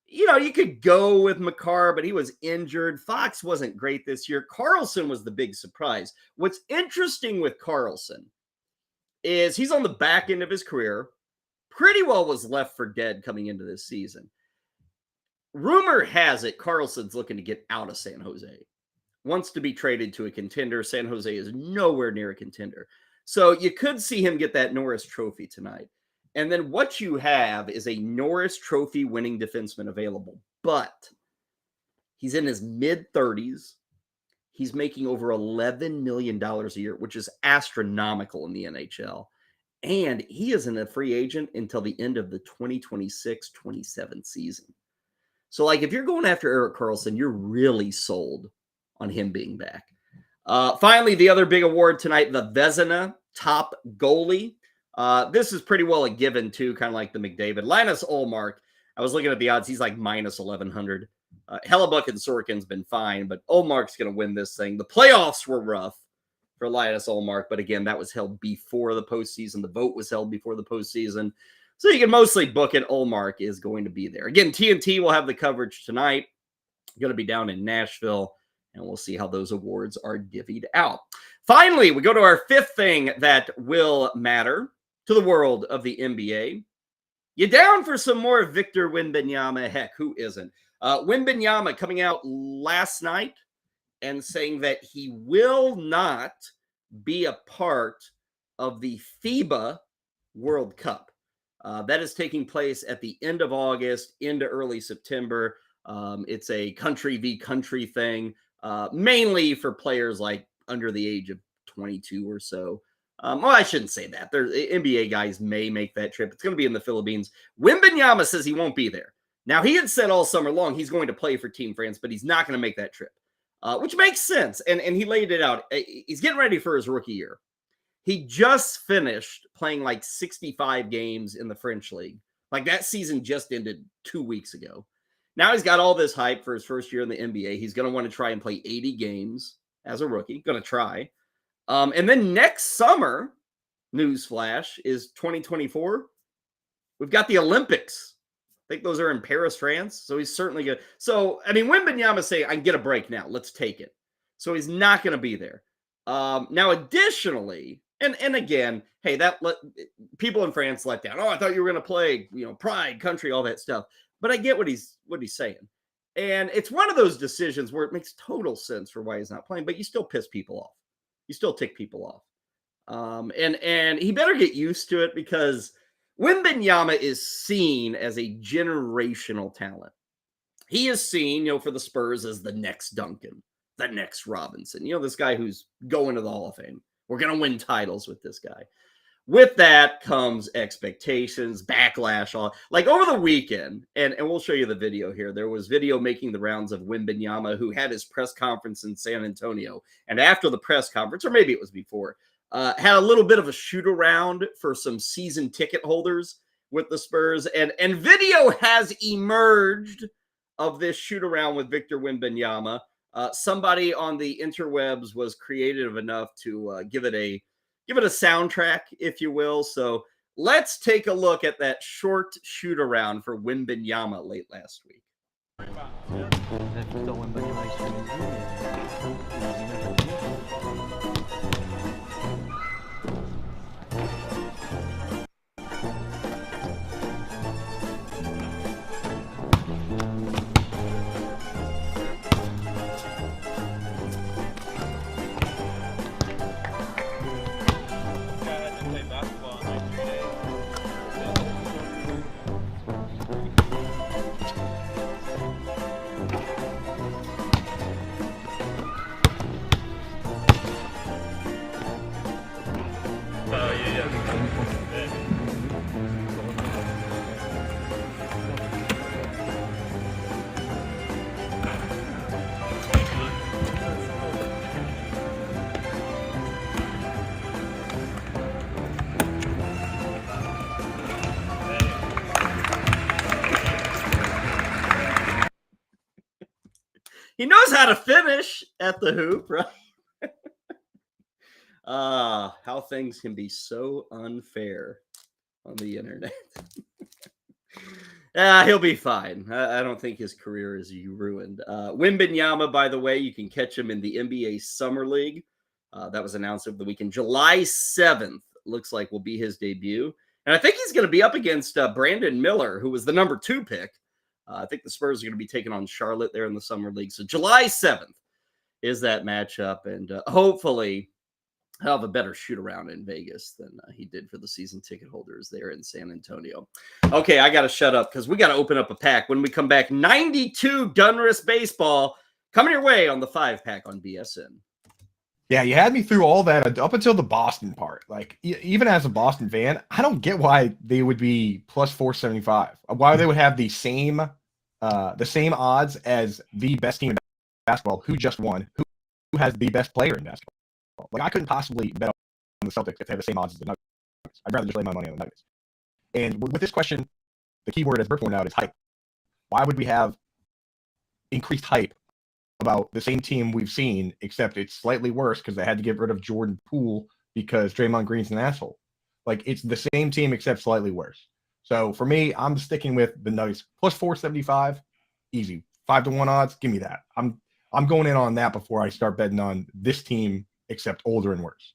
you could go with Makar, but he was injured. Fox wasn't great this year. Karlsson was the big surprise. What's interesting with Karlsson is he's on the back end of his career. Pretty well was left for dead coming into this season. Rumor has it Karlsson's looking to get out of San Jose. Wants to be traded to a contender. San Jose is nowhere near a contender. So you could see him get that Norris Trophy tonight. And then what you have is a Norris Trophy winning defenseman available. But he's in his mid-30s. He's making over $11 million a year, which is astronomical in the NHL. And he isn't a free agent until the end of the 2026-27 season. So, if you're going after Erik Karlsson, you're really sold on him being back. Finally, the other big award tonight, the Vezina top goalie. This is pretty well a given, too, kind of like the McDavid. Linus Ullmark, I was looking at the odds. He's like minus 1,100. Hellebuck and Sorkin's been fine, but Ullmark's going to win this thing. The playoffs were rough for Linus Ullmark, but again, that was held before the postseason. The vote was held before the postseason. So you can mostly book it. Ullmark is going to be there. Again, TNT will have the coverage tonight. Going to be down in Nashville, and we'll see how those awards are divvied out. Finally, we go to our fifth thing that will matter to the world of the NBA. You down for some more Victor Wembanyama? Heck, who isn't? Wembanyama coming out last night and saying that he will not be a part of the FIBA World Cup. That is taking place at the end of August into early September. It's a country v. country thing, mainly for players like under the age of 22 or so. Well, I shouldn't say that. NBA guys may make that trip. It's going to be in the Philippines. Wembanyama says he won't be there. Now, he had said all summer long he's going to play for Team France, but he's not going to make that trip, which makes sense. And he laid it out. He's getting ready for his rookie year. He just finished playing like 65 games in the French league. Like that season just ended 2 weeks ago. Now he's got all this hype for his first year in the NBA. He's going to want to try and play 80 games as a rookie. Going to try. And then next summer, newsflash, is 2024. We've got the Olympics. I think those are in Paris, France. So he's certainly good. So, I mean, Wembanyama say, I can get a break now. Let's take it. So he's not going to be there. Now, additionally, and again, hey, people in France let down. Oh, I thought you were going to play, pride, country, all that stuff. But I get what he's saying. And it's one of those decisions where it makes total sense for why he's not playing, but you still piss people off. You still tick people off. And he better get used to it because Wembanyama is seen as a generational talent. He is seen, for the Spurs as the next Duncan, the next Robinson, this guy who's going to the Hall of Fame. We're going to win titles with this guy. With that comes expectations, backlash, all like over the weekend. And we'll show you the video here. There was video making the rounds of Wembanyama, who had his press conference in San Antonio. And after the press conference, or maybe it was before, had a little bit of a shoot around for some season ticket holders with the Spurs. And video has emerged of this shoot around with Victor Wembanyama. Somebody on the interwebs was creative enough to give it a soundtrack, if you will. So let's take a look at that short shoot around for Wembanyama late last week. He knows how to finish at the hoop, right? How things can be so unfair on the internet. He'll be fine. I don't think his career is ruined. Wembanyama, by the way, you can catch him in the NBA Summer League. That was announced over the weekend. July 7th looks like will be his debut. And I think he's going to be up against Brandon Miller, who was the number 2 pick. I think the Spurs are going to be taking on Charlotte there in the Summer League. So July 7th is that matchup. And hopefully he'll have a better shoot around in Vegas than he did for the season ticket holders there in San Antonio. Okay, I got to shut up because we got to open up a pack. When we come back, 92 Donruss Baseball coming your way on the 5-pack on BSN. Yeah, you had me through all that up until the Boston part. Like, even as a Boston fan, I don't get why they would be plus 475. Why they would have the same odds as the best team in basketball who just won, who has the best player in basketball. Like, I couldn't possibly bet on the Celtics if they have the same odds as the Nuggets. I'd rather just lay my money on the Nuggets. And with this question, the key word, as Bert pointed out, is hype. Why would we have increased hype about the same team we've seen, except it's slightly worse because they had to get rid of Jordan Poole because Draymond Green's an asshole. Like, it's the same team except slightly worse. So for me, I'm sticking with the Nuggets plus 475, easy 5-1 odds. Give me that. I'm going in on that before I start betting on this team except older and worse.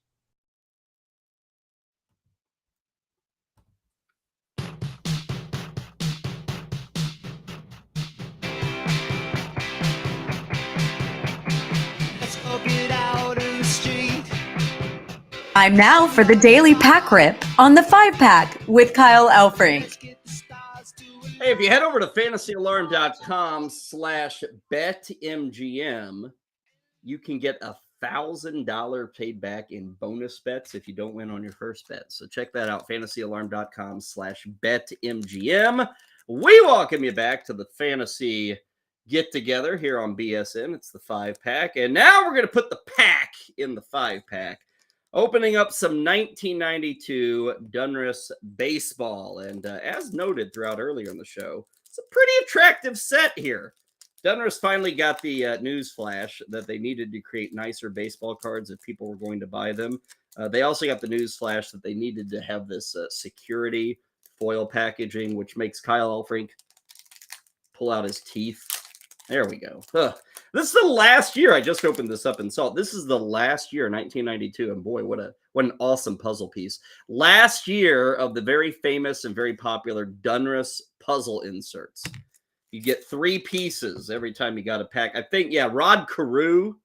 Time now for the Daily Pack Rip on the 5-Pack with Kyle Elfrink. Hey, if you head over to fantasyalarm.com/betmgm, you can get $1,000 paid back in bonus bets if you don't win on your first bet. So check that out, fantasyalarm.com/betmgm. We welcome you back to the fantasy get-together here on BSN. It's the 5-Pack. And now we're going to put the pack in the 5-Pack. Opening up some 1992 Donruss Baseball. And as noted throughout earlier in the show, it's a pretty attractive set here. Donruss finally got the news flash that they needed to create nicer baseball cards if people were going to buy them. They also got the news flash that they needed to have this security foil packaging, which makes Kyle Elfrink pull out his teeth. There we go. This is the last year. I just opened this up and saw it. This is the last year, 1992. And boy, what an awesome puzzle piece. Last year of the very famous and very popular Donruss puzzle inserts. You get 3 pieces every time you got a pack. I think, yeah, Rod Carew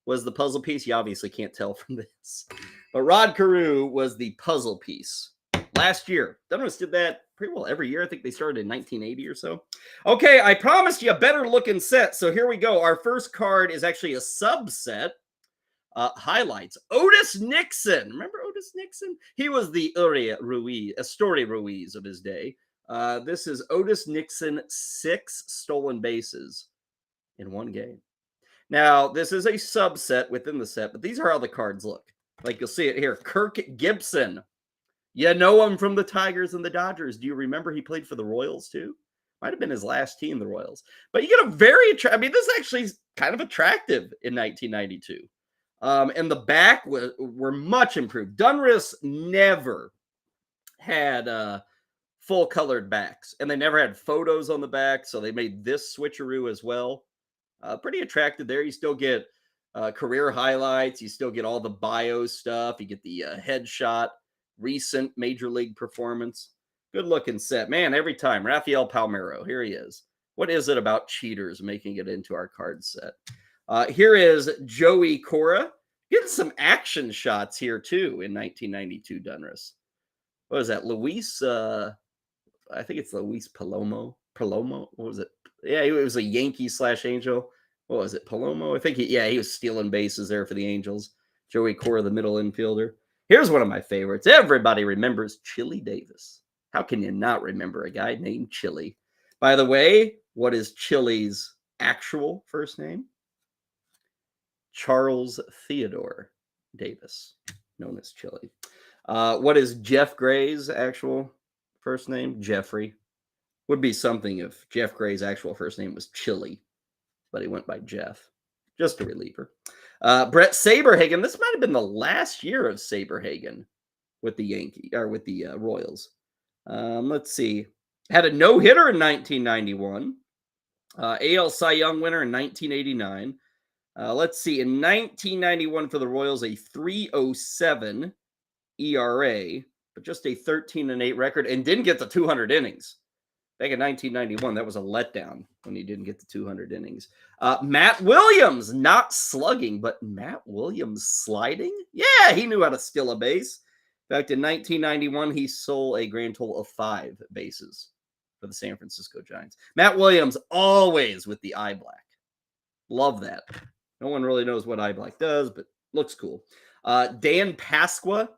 was the puzzle piece. You obviously can't tell from this. But Rod Carew was the puzzle piece. Last year. Donruss did that pretty well every year. I think they started in 1980 or so. Okay, I promised you a better looking set. So here we go. Our first card is actually a subset. Highlights. Otis Nixon. Remember Otis Nixon? He was the Story Ruiz of his day. This is Otis Nixon, 6 stolen bases in one game. Now, this is a subset within the set, but these are how the cards look. Like you'll see it here. Kirk Gibson. You know him from the Tigers and the Dodgers. Do you remember he played for the Royals too? Might have been his last team, the Royals. But you get a very attractive, I mean, this actually is kind of attractive in 1992. And the back were much improved. Donruss never had full colored backs, and they never had photos on the back, so they made this switcheroo as well. Pretty attractive there. You still get career highlights. You still get all the bio stuff. You get the headshot. Recent major league performance. Good looking set. Man, every time. Rafael Palmeiro. Here he is. What is it about cheaters making it into our card set? Here is Joey Cora. Getting some action shots here too in 1992 Donruss. What was that? Luis, I think it's Luis Palomo. What was it? Yeah, it was a Yankee / Angel. What was it? Palomo? I think he was stealing bases there for the Angels. Joey Cora, the middle infielder. Here's one of my favorites. Everybody remembers Chili Davis. How can you not remember a guy named Chili? By the way, what is Chili's actual first name? Charles Theodore Davis, known as Chili. What is Jeff Gray's actual first name? Jeffrey. Would be something if Jeff Gray's actual first name was Chili, but he went by Jeff. Just a reliever. Brett Saberhagen. This might have been the last year of Saberhagen with the Royals. Let's see. Had a no-hitter in 1991. AL Cy Young winner in 1989. Let's see. In 1991 for the Royals, a 3.07 ERA, but just a 13-8 record, and didn't get to 200 innings. Back in 1991, that was a letdown when he didn't get to 200 innings. Matt Williams, not slugging, but Matt Williams sliding? Yeah, he knew how to steal a base. In fact, in 1991, he stole a grand total of 5 bases for the San Francisco Giants. Matt Williams, always with the eye black. Love that. No one really knows what eye black does, but looks cool. Dan Pasqua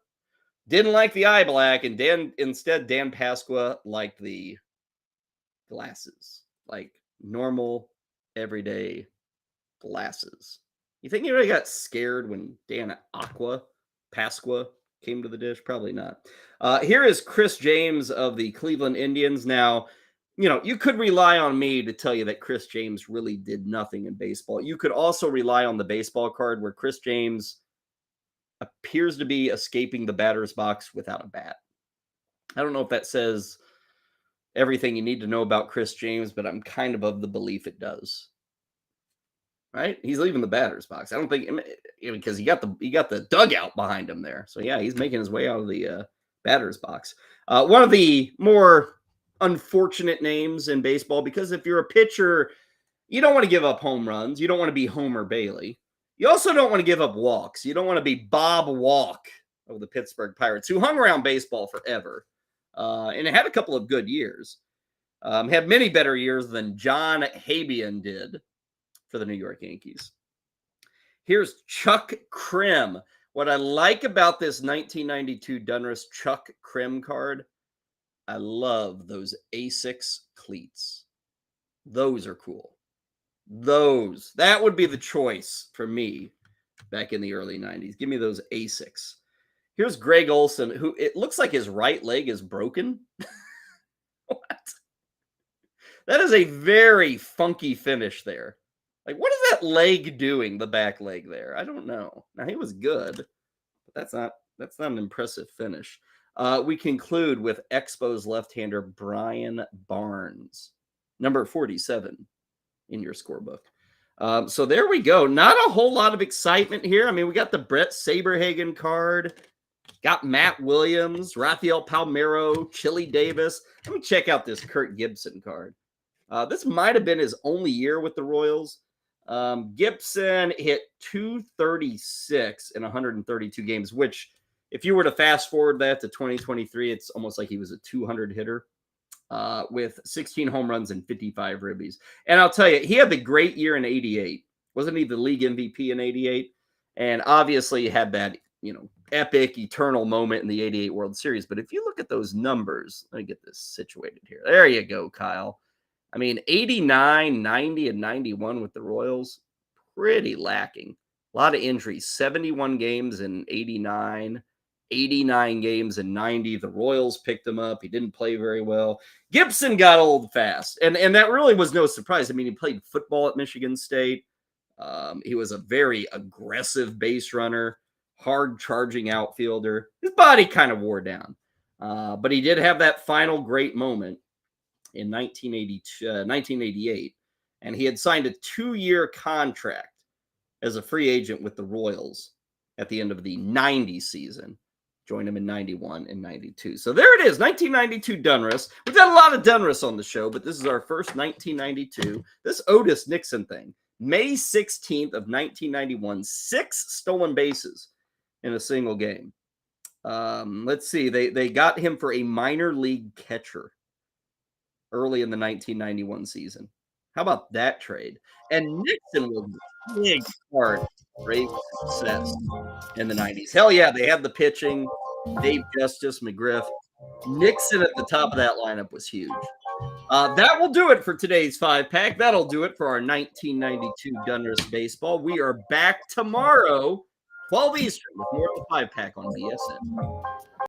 didn't like the eye black, and Dan Pasqua liked the glasses, like normal, everyday glasses. You think anybody got scared when Dan Pasqua came to the dish? Probably not. Here is Chris James of the Cleveland Indians. Now, you could rely on me to tell you that Chris James really did nothing in baseball. You could also rely on the baseball card where Chris James appears to be escaping the batter's box without a bat. I don't know if that says everything you need to know about Chris James, but I'm kind of the belief it does. Right? He's leaving the batter's box. I don't think because he got the dugout behind him there. So yeah, he's making his way out of the batter's box. One of the more unfortunate names in baseball, because if you're a pitcher, you don't want to give up home runs. You don't want to be Homer Bailey. You also don't want to give up walks. You don't want to be Bob Walk of the Pittsburgh Pirates, who hung around baseball forever and had a couple of good years. Had many better years than John Habian did for the New York Yankees. Here's Chuck Krim. What I like about this 1992 Donruss Chuck Krim card, I love those Asics cleats. Those are cool. That would be the choice for me back in the early 90s. Give me those Asics. Here's Greg Olson, who it looks like his right leg is broken. What? That is a very funky finish there. Like, what is that leg doing, the back leg there? I don't know. Now, he was good, but that's not an impressive finish. We conclude with Expos left-hander Brian Barnes, number 47 in your scorebook. So there we go. Not a whole lot of excitement here. I mean, we got the Brett Saberhagen card, got Matt Williams, Rafael Palmeiro, Chili Davis. Let me check out this Kurt Gibson card. This might have been his only year with the Royals. Gibson hit 236 in 132 games, which if you were to fast forward that to 2023, it's almost like he was a 200 hitter with 16 home runs and 55 ribbies. And I'll tell you, he had the great year in 88. Wasn't he the league MVP in 88? And obviously had that, epic, eternal moment in the 88 World Series. But if you look at those numbers, let me get this situated here. There you go, Kyle. I mean, 89, 90, and 91 with the Royals, pretty lacking. A lot of injuries, 71 games in 89, 89 games in 90. The Royals picked him up. He didn't play very well. Gibson got old fast, and that really was no surprise. I mean, he played football at Michigan State. He was a very aggressive base runner, hard-charging outfielder. His body kind of wore down, but he did have that final great moment in 1988, and he had signed a 2-year contract as a free agent with the Royals at the end of the 90 season. Joined him in 91 and 92. So there it is, 1992 Donruss. We've done a lot of Donruss on the show, but this is our first 1992. This Otis Nixon thing, May 16th of 1991, 6 stolen bases in a single game. Let's see, they got him for a minor league catcher early in the 1991 season. How about that trade? And Nixon was a big part of great success in the 90s. Hell yeah, they had the pitching. Dave Justice, McGriff. Nixon at the top of that lineup was huge. That will do it for today's 5-pack. That'll do it for our 1992 Donruss Baseball. We are back tomorrow, 12 Eastern, with more of the 5-pack on BSN.